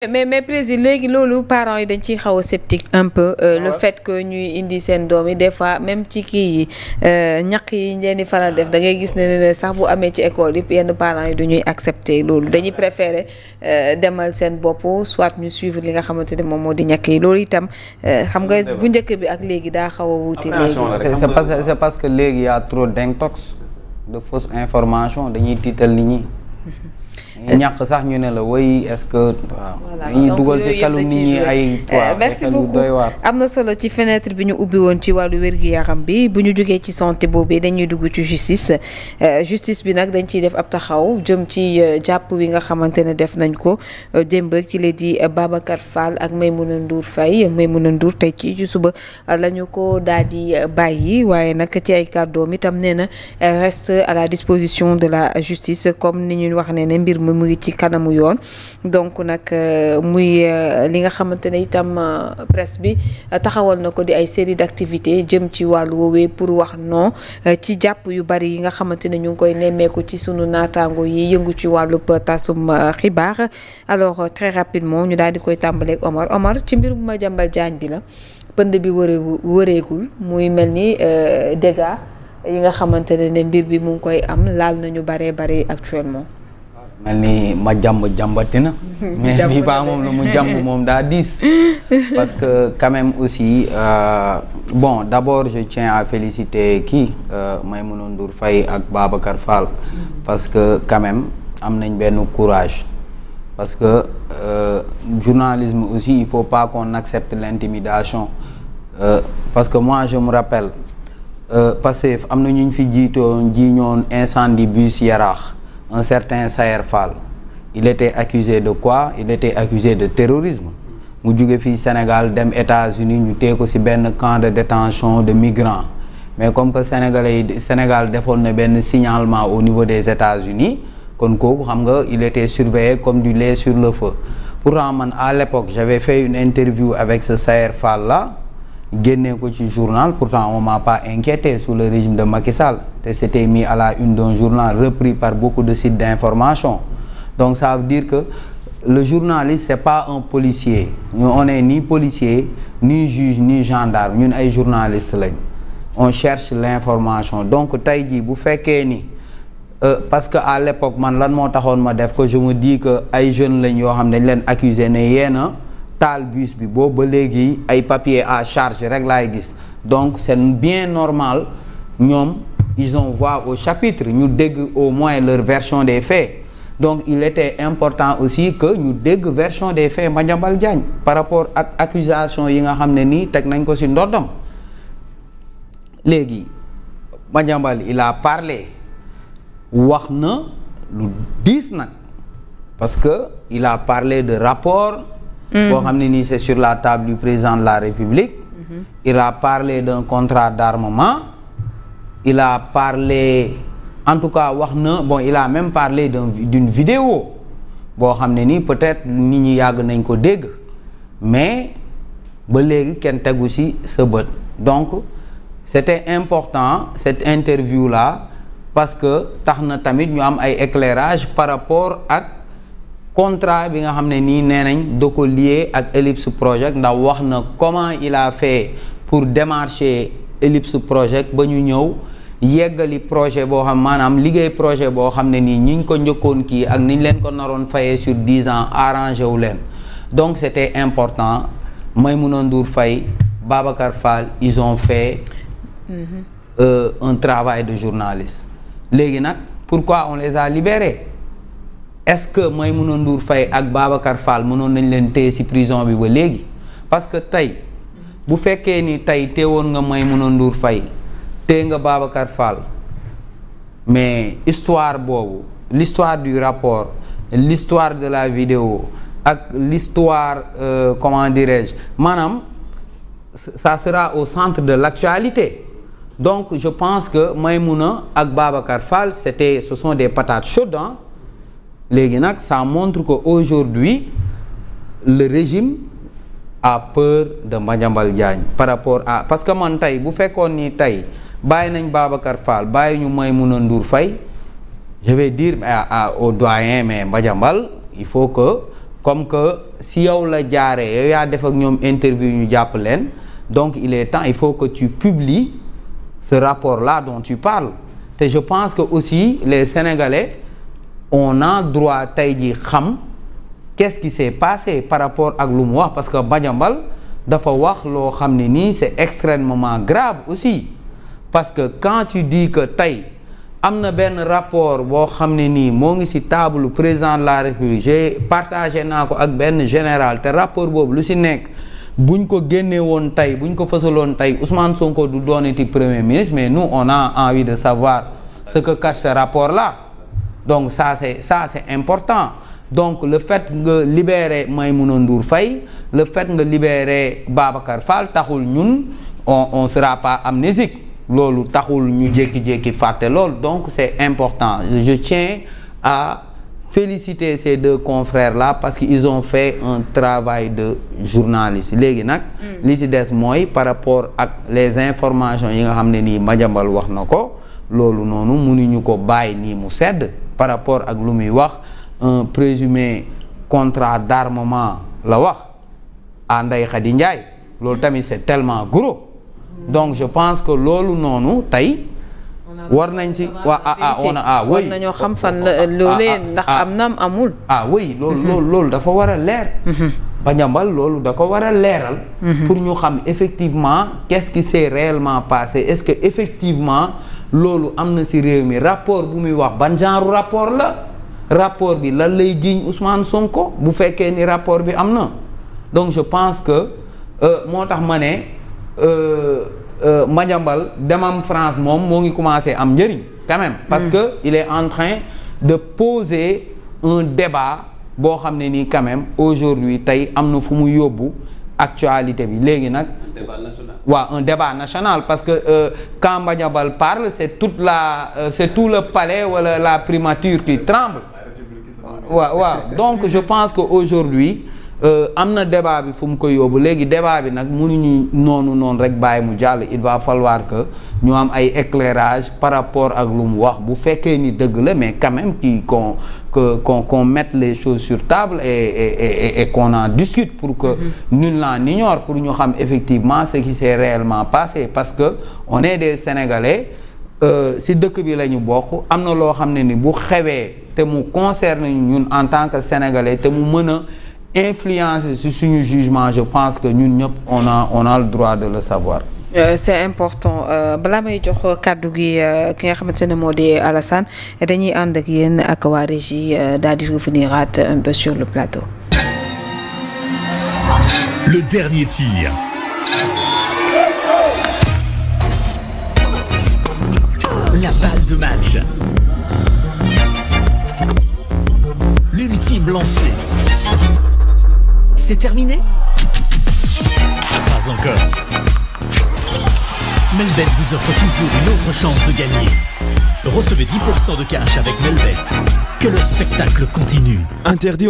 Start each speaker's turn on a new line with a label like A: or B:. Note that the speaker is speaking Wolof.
A: mais président léegi loolu parents yi dañ ciy xaw a sceptique un peu le fait que ñuy indi seen doom yi des fois même ci kii yi ñaq yi ñu leen di faral def da ngay gis ne sax bu amee ci école yi yenn parents yi du ñuy accepter loolu dañuy préférer demal seen bopp soit ñu suivre li nga xamante ne moom moo di ñaq yi loolu itam xam nga bu njëkk bi ak léegi daa xaw a wuute léegi.
B: c'est parce que léegi y a trop d'intox de fausses informations dañuy tiital nit ñi. ñàkk sax ñu ne la woy est-ce que waaw dañuy dugal ci xelu nit ñi ay
A: merci beaucoup am na solo ci fenêtre bi ñu ubbi woon ci wàllu wér-gu-yaram bi bu ñu jógee ci santé boobu dañuy dugg ci justice bi nag dañ ciy def ab taxaw jëm ci jàpp wi nga xamante ne def nañ ko démb ki la di Babacar Fall ak Maimouna Ndour Faye Maimouna Ndour tey ci suba la ñu ko daal di bàyyi waaye nag ci ay kàddoom itam nee na reste à la disposition de la justice comme ni ñu wax ne mbir mu ngi ci kanamu yoon donc nag muy li nga xamante ne itam presse bi taxawal na ko di ay série d'activités jëm ci wàllu woowee pour wax non ci jàpp yu bari yi nga xamante ne ñu ngi koy nemmeeku ci sunu naataango yi yëngu ci wàllu tasum xibaar alors très rapidement ñu daal di koy tàmbaleeg Omar ci mbirum Madiambal Diagne bi la pënd bi wëreegul muy mel ni dégâts yi nga xamante ne mbir bi mu ngi koy am laal nañu bare actuellement.
B: mel ni ma jàmbati na mais bii baa moom la mu jàmb moom daa diis parce que quand même aussi bon d'abord je tiens à féliciter Maimouna Ndour Faye ak Babacar Fall parce que quand même am nañ benn courage parce que journalisme aussi il faut pas qu'on accepte l'intimidation parce que moi je me rappelle Pastef am na ñu fi jiiñoon incendie bus Yaraax un certain Sayer Fall il était accusé de quoi? Il était accusé de terrorisme mu jóge fii Sénégal dem États-Unis ñu tee ko ci benn camp de détention de migrants mais comme que Sénégal defoon na benn signalement au niveau des États-Unis kon kooku xam nga il était surveillé comme du lait sur le feu. Pourtant man à l'époque j'avais fait une interview avec ce Sayer Fall là génnee ko ci journal, pourtant on m'a pas inquiété sous le régime de Macky Sall te c'était mis à la une d'un journal repris par beaucoup de sites d'information. Donc ça veut dire que le journaliste c'est pas un policier, on est ni policier ni juge ni gendarme, ñun ay journaliste lañ, on cherche l'information. Donc tey jii bu fekkee ni parce que à l'époque man lan moo taxoon ma def ko, je me dis que ay jeunes lañ yoo xam ne dañ leen accuser ne yéena taal bus bi boobu ba léegi ay papier à charge rek laay gis, donc c'est bien normal ñoom ils ont voix au chapitre, ñu dégg au moins leur version des faits. Donc il était important aussi que ñu dégg version des faits Madiambal Diagne par rapport ak accusation yi nga xam ne nii teg nañ ko ci ndoddam. Léegi Madiambal il a parlé, wax na lu diis nag parce que il a parlé de rapport boo xam ne nii c'est sur la table du président de la République. Il a parlé d'un contrat d'armement, il a parlé, en tout cas wax na, bon il a même parlé d'une vidéo boo xam ne nii peut-être nit ñi yàgg nañ ko dégg mais ba léegi kenn tegu ci sa bët. Donc c'était important cette interview là parce que tax na tamit ñu am ay éclairage par rapport ak contrat bi nga xam ne nii nee nañ da ko lié ak Ellipse Project, ndax wax na comment il a fait pour démarcher Ellipse Project ba ñu ñëw yeggali projet boo xam maanaam liggéey projet boo xam ne nii ñi ñu ko njëkkoon kii ak ni ñu leen ko naroon fayee sur 10 ans arrangé wu leen. Donc c'était important. Maimouna Ndour Faye, Babacar Fall, ils ont fait un travail de journaliste. Léegi nag pourquoi on les a libérés? Est-ce que Maimouna Ndour Faye ak Babacar Fall mënoon nañ leen téye ci prison bi ba léegi? Parce que tey bu fekkee ni tey teewoon nga Maimouna Ndour Faye téye nga Babacar Fall mais histoire boobu, l'histoire du rapport, l'histoire de la vidéo ak l'histoire comment dirais-je, maanaam ça sera au centre de l'actualité. Donc je pense que Maimouna ak Babacar Fall ce sont des patates chaudes hein? Léegi nag ça montre que aujourd'hui le régime a peur de Madiambal Diagne par rapport à, parce que man tey bu fekkoon ni tey bàyyi nañ Babacar Fall bàyyi ñu Maimouna Ndour Faye, je vais dire au doyen mais Madiambal il faut que comme que si yow la jaaree yow yaa def ak ñoom interview ñu jàpp leen donc il est temps il faut que tu publies ce rapport-là dont tu parles te je pense que aussi les Sénégalais on a droit tey ji xam qu'est-ce qui s'est passé par rapport ak lu mu wax parce que Madiambal dafa wax loo xam ne nii c'est extrêmement grave aussi parce que quand tu dis que tey am na benn rapport boo xam ne nii moo ngi ci table président de la République j'ai partagé naa ko ak benn général te rapport boobu lu ci nekk buñ ko génnee woon tey buñ ko fësaloon tey Ousmane Sonko du doonati premier ministre mais nous on a envie de savoir ce que cache ce rapport-là donc ça c'est important donc le fait nga libérer Maïmouna Ndour Faye le fait nga libérer Babacar Fall taxul ñun on sera pas amnésique loolu taxul ñu jékki-jékki fàtte loolu donc c'est important je tiens à féliciter ces deux confrères là parce qu'ils ont fait un travail de journaliste léegi nag li ci des mooy par rapport ak les informations yi nga xam ne nii Madiambal wax na ko loolu noonu mënuñu ko bàyyi nii mu sedd par rapport ak lu muy wax un présumé contrat d'armement la wax à Ndeye Khady Ndiaye loolu tamit c'est tellement gros donc je pense que loolu noonu tey war nañ ci
A: war nañoo xam fan la loolee ndax am na amul
B: oui loolu dafa war a leer Madiambal loolu da ko war a leeral pour ñu xam effectivement qu'est-ce qui s'est réellement passé est-ce que effectivement loolu am na ci réew mi rapport bu muy wax ban genre rapport la rapport bi lan lay jiiñ Ousmane Sonko bu fekkee ni rapport bi am na donc je pense que moo tax ma ne Madiambal demam France moom moo ngi commencer am njëriñ quand même parce que il est en train de poser un débat boo xam ne nii quand même aujourd'hui tey am na fu mu yóbbu actualité bi léegi nag un débat national parce que quand Madiambal parle c'est tout le palais wala la primature qui tremble donc je pense que aujourd'hui am na débat bi fu mu ko yóbbu léegi débat bi nag mënuñu noonu rek bàyyi mu jàll il va falloir que ñu am ay éclairage par rapport ak lu mu wax bu fekkee ni dëgg la mais quand même qu'on mette les choses sur table et qu'on en discute pour que nul n'en ignore pour ñu xam effectivement ce qui s'est réellement passé parce que on est des Sénégalais si dëkk bi la ñu bokk am na loo xam ne ni bu xewee te mu concerne ñun en tant que Sénégalais te mu mën a influencer sur suñu jugement je pense que ñun ñëpp on a le droit de le savoir.
A: C'est important balaa may jox kàddu gi ki nga xamante ne moo di Alassane dañuy ànd ak yéen ak waa régie daal di revenir un peu sur le plateau.
C: Le dernier tir. La balle de match. L'ultime lancé. C'est terminé? Pas encore. Melbet vous offre toujours une autre chance de gagner. Recevez 10% de cash avec Melbet. Que le spectacle continue. Interdit